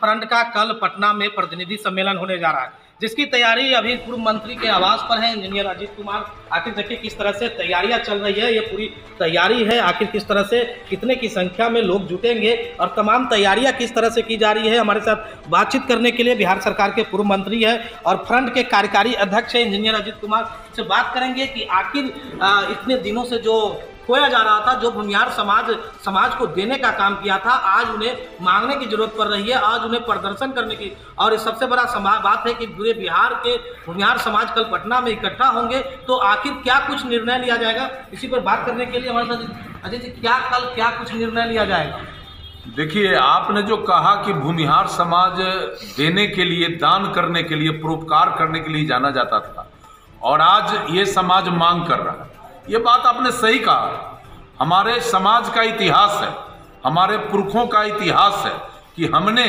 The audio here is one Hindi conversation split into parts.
फ्रंट का कल पटना में प्रतिनिधि सम्मेलन होने जा रहा है, जिसकी तैयारी अभी पूर्व मंत्री के आवास पर है इंजीनियर अजीत कुमार। आखिर देखिए किस तरह से तैयारियां चल रही है, ये पूरी तैयारी है, आखिर किस तरह से कितने की संख्या में लोग जुटेंगे और तमाम तैयारियां किस तरह से की जा रही है। हमारे साथ बातचीत करने के लिए बिहार सरकार के पूर्व मंत्री है और फ्रंट के कार्यकारी अध्यक्ष है इंजीनियर अजीत कुमार से बात करेंगे कि आखिर इतने दिनों से जो खोया जा रहा था, जो भूमिहार समाज को देने का काम किया था, आज उन्हें मांगने की जरूरत पड़ रही है, आज उन्हें प्रदर्शन करने की। और इस सबसे बड़ा बात है कि पूरे बिहार के भूमिहार समाज कल पटना में इकट्ठा होंगे, तो आखिर क्या कुछ निर्णय लिया जाएगा, इसी पर बात करने के लिए हमारे साथ अजय जी, क्या कुछ निर्णय लिया जाएगा। देखिए, आपने जो कहा कि भूमिहार समाज देने के लिए, दान करने के लिए, परोपकार करने के लिए जाना जाता था और आज ये समाज मांग कर रहा है, ये बात आपने सही कहा। हमारे समाज का इतिहास है, हमारे पुरखों का इतिहास है कि हमने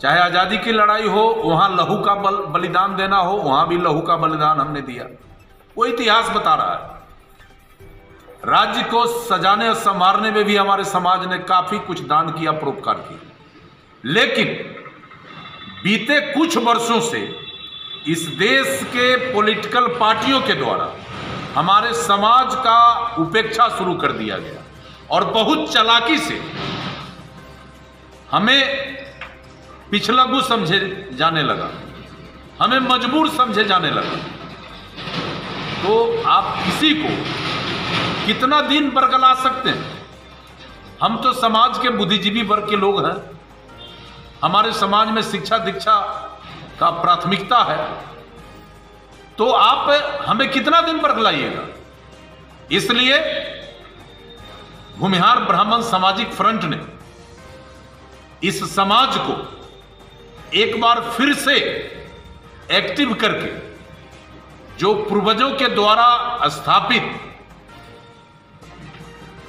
चाहे आज़ादी की लड़ाई हो, वहाँ लहू का बलिदान देना हो, वहाँ भी लहू का बलिदान हमने दिया। वो इतिहास बता रहा है। राज्य को सजाने और संवारने में भी हमारे समाज ने काफी कुछ दान किया, परोपकार किया। लेकिन बीते कुछ वर्षों से इस देश के पॉलिटिकल पार्टियों के द्वारा हमारे समाज का उपेक्षा शुरू कर दिया गया और बहुत चालाकी से हमें पिछलग्गू समझे जाने लगा, हमें मजबूर समझे जाने लगा। तो आप किसी को कितना दिन बरगला सकते हैं? हम तो समाज के बुद्धिजीवी वर्ग के लोग हैं, हमारे समाज में शिक्षा दीक्षा का प्राथमिकता है, तो आप हमें कितना दिन बरगलाइएगा? इसलिए भूमिहार ब्राह्मण सामाजिक फ्रंट ने इस समाज को एक बार फिर से एक्टिव करके जो पूर्वजों के द्वारा स्थापित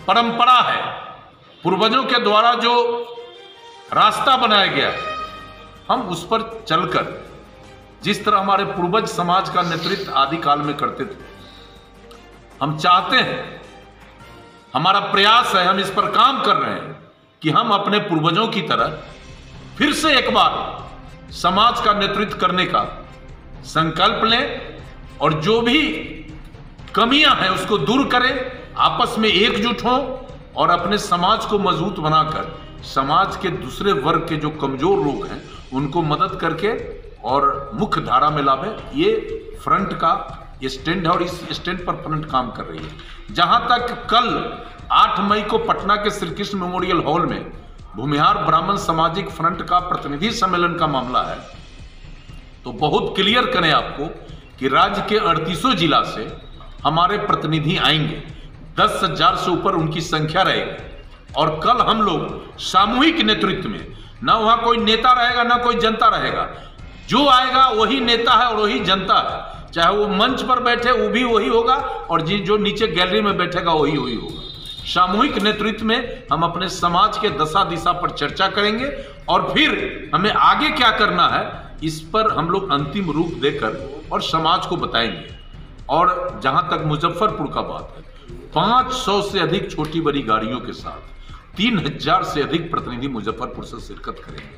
परंपरा है, पूर्वजों के द्वारा जो रास्ता बनाया गया है, हम उस पर चलकर जिस तरह हमारे पूर्वज समाज का नेतृत्व आदि काल में करते थे, हम चाहते हैं, हमारा प्रयास है, हम इस पर काम कर रहे हैं कि हम अपने पूर्वजों की तरह फिर से एक बार समाज का नेतृत्व करने का संकल्प लें और जो भी कमियां हैं उसको दूर करें, आपस में एकजुट हों और अपने समाज को मजबूत बनाकर समाज के दूसरे वर्ग के जो कमजोर लोग हैं उनको मदद करके और मुख्य धारा में लावे। ये फ्रंट का स्टैंड है और इस स्टैंड पर फ्रंट काम कर रही है। जहां तक कल 8 मई को पटना के श्री कृष्ण मेमोरियल हॉल में भूमिहार ब्राह्मण सामाजिक फ्रंट का प्रतिनिधि सम्मेलन का मामला है, तो बहुत क्लियर करें आपको कि राज्य के 38 जिला से हमारे प्रतिनिधि आएंगे, 10,000 से ऊपर उनकी संख्या रहेगी। और कल हम लोग सामूहिक नेतृत्व में, ना वहां कोई नेता रहेगा ना कोई जनता रहेगा, जो आएगा वही नेता है और वही जनता है, चाहे वो मंच पर बैठे वो भी वही होगा और जो नीचे गैलरी में बैठेगा वही होगा। सामूहिक नेतृत्व में हम अपने समाज के दशा दिशा पर चर्चा करेंगे और फिर हमें आगे क्या करना है इस पर हम लोग अंतिम रूप देकर और समाज को बताएंगे। और जहां तक मुजफ्फरपुर का बात है, 500 से अधिक छोटी बड़ी गाड़ियों के साथ 3000 से अधिक प्रतिनिधि मुजफ्फरपुर से शिरकत करेंगे।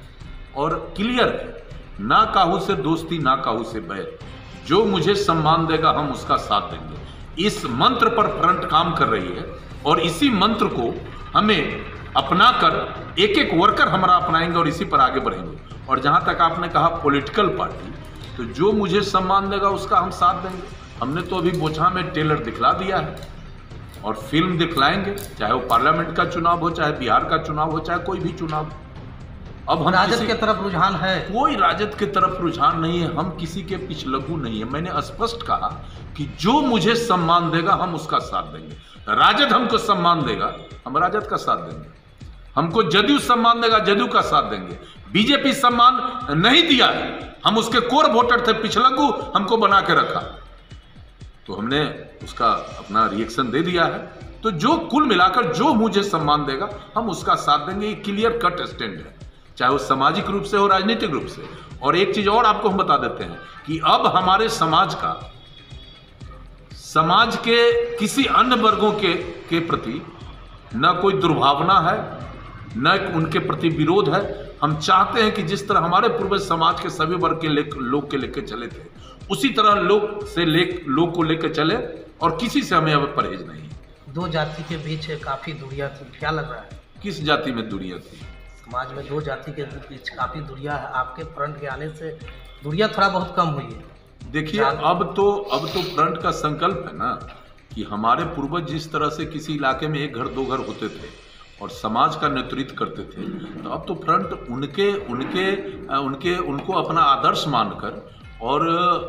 और क्लियर है, ना काहू से दोस्ती ना काहू से बैर, जो मुझे सम्मान देगा हम उसका साथ देंगे। इस मंत्र पर फ्रंट काम कर रही है और इसी मंत्र को हमें अपनाकर एक एक वर्कर हमारा अपनाएंगे और इसी पर आगे बढ़ेंगे। और जहां तक आपने कहा पॉलिटिकल पार्टी, तो जो मुझे सम्मान देगा उसका हम साथ देंगे। हमने तो अभी बोचहा में ट्रेलर दिखला दिया है और फिल्म दिखलाएंगे, चाहे वो पार्लियामेंट का चुनाव हो, चाहे बिहार का चुनाव हो, चाहे कोई भी चुनाव हो। अब हम राजद की तरफ रुझान है? कोई राजद की तरफ रुझान नहीं है, हम किसी के पिछलग्गू नहीं है। मैंने स्पष्ट कहा कि जो मुझे सम्मान देगा हम उसका साथ देंगे। राजद हमको सम्मान देगा, हम राजद का साथ देंगे। हमको जदयू सम्मान देगा, जदयू का साथ देंगे। बीजेपी सम्मान नहीं दिया है, हम उसके कोर वोटर थे, पिछलग्गू हमको बना के रखा, तो हमने उसका अपना रिएक्शन दे दिया है। तो जो कुल मिलाकर जो मुझे सम्मान देगा हम उसका साथ देंगे। ये क्लियर कट स्टैंड है, चाहे वो सामाजिक रूप से हो, राजनीतिक रूप से। और एक चीज और आपको हम बता देते हैं कि अब हमारे समाज के किसी अन्य वर्गों के प्रति न कोई दुर्भावना है, न उनके प्रति विरोध है। हम चाहते हैं कि जिस तरह हमारे पूर्वज समाज के सभी वर्ग के लोग के लेकर चले थे, उसी तरह लोग को लेकर चले और किसी से हमें अब परहेज नहीं। दो जाति के बीच काफी दूरियां थी, क्या लग रहा है? किस जाति में दूरियां थी? समाज में दो जाति के बीच काफी दूरियां है, आपके फ्रंट के आने से दूरियां थोड़ा बहुत कम हुई है। देखिए, अब तो फ्रंट का संकल्प है ना कि हमारे पूर्वज जिस तरह से किसी इलाके में एक घर दो घर होते थे और समाज का नेतृत्व करते थे, तो अब तो फ्रंट उनको अपना आदर्श मानकर और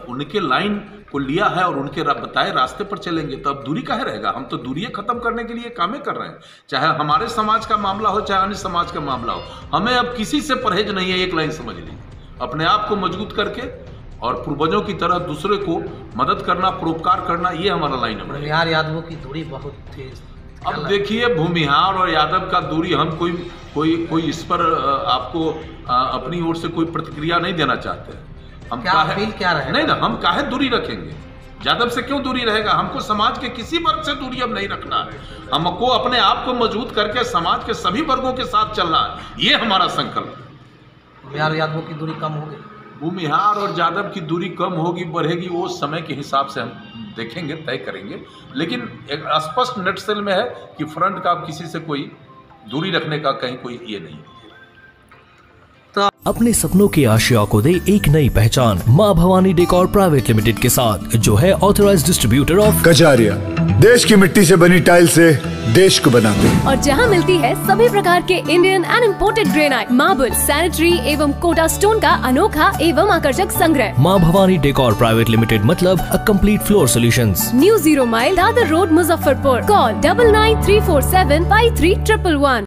उनके लाइन को लिया है और उनके बताए रास्ते पर चलेंगे। तो अब दूरी काहे रहेगा? हम तो दूरियां खत्म करने के लिए कामें कर रहे हैं, चाहे हमारे समाज का मामला हो चाहे अन्य समाज का मामला हो। हमें अब किसी से परहेज नहीं है, एक लाइन समझ लीजिए, अपने आप को मजबूत करके और पूर्वजों की तरह दूसरे को मदद करना, परोपकार करना, ये हमारा लाइन है। भूमिहार यादवों की दूरी बहुत थी। अब देखिए, भूमिहार और यादव का दूरी, हम कोई इस पर आपको अपनी ओर से कोई प्रतिक्रिया नहीं देना चाहते। हम क्या रहेगा? नहीं ना, हम काहे दूरी रखेंगे? यादव से क्यों दूरी रहेगा? हमको समाज के किसी वर्ग से दूरी अब नहीं रखना है। हमको अपने आप को मजबूत करके समाज के सभी वर्गों के साथ चलना है, ये हमारा संकल्प है। भूमिहार यादवों की दूरी कम होगी? भूमिहार और यादव की दूरी कम होगी बढ़ेगी, वो समय के हिसाब से हम देखेंगे, तय करेंगे। लेकिन एक स्पष्ट नटसेल में है कि फ्रंट का अब किसी से कोई दूरी रखने का कहीं कोई ये नहीं है। अपने सपनों की आशिया को दे एक नई पहचान मां भवानी डेकोर प्राइवेट लिमिटेड के साथ, जो है ऑथराइज्ड डिस्ट्रीब्यूटर ऑफ कजारिया। देश की मिट्टी से बनी टाइल से देश को बनाते हैं और जहां मिलती है सभी प्रकार के Indian and imported granite, marble, sanitary एवं कोटा स्टोन का अनोखा एवं आकर्षक संग्रह। मां भवानी डेकोर प्राइवेट लिमिटेड मतलब a complete floor solutions. New 0 mile Dadar road, Muzaffarpur. Call 9934753111।